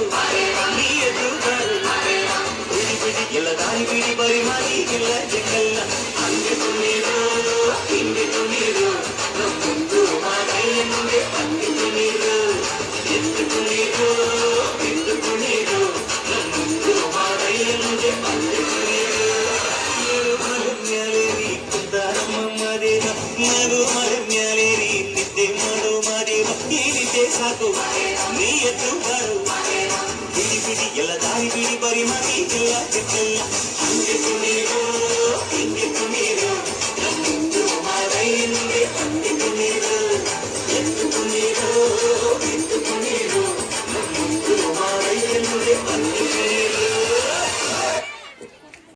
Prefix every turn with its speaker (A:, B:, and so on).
A: ಸಾಕು ನೀ ಎದ್ದು ಬಾರು ಬಿಡಿ ಬಿಡಿ ಎಲ್ಲ ದಾರಿ ಬಿಡಿ ಬರಿ ಮಾರಿ ಇಲ್ಲ ಜಗಲ್ಲ ಹಂಗೆ ನೀರು ಹಿಂಗೆ ನೀರು ಮುಂದು ಮಾದೈಯ ಮುಂದೆ ಹಂಗೆ ನೀರು ಎಂದು ನೀರು ಎಂದು ನೀರು ಮುಂದು ಮಾದೈಯ ಮುಂದೆ ಹಂಗೆ ನೀರು ಮರು ಮ್ಯಾಲೇರಿ ಕುಂದಾರಮ್ಮ ಮಾದೇವ ಮರು ಮರು ಮ್ಯಾಲೇರಿ ನಿದ್ದೆ ಮಾಡು ಮಾದೇವ ಈ ನಿದ್ದೆ ಸಾಕು ನೀ ಎದ್ದು ಬಾರು ಬಿಡಿ ಬಿಡಿ ಎಲ್ಲ ದಾರಿ ಬಿಡಿ ಬರಿ ಮಾರಿ ಇಲ್ಲ ಜಗಲ್ಲ ಹಂಗೆ ನೀರು ಹಿಂಗೆ ನೀರು ಮುಂದು ಮಾದೈಯ ಮುಂದೆ ಹಂಗೆ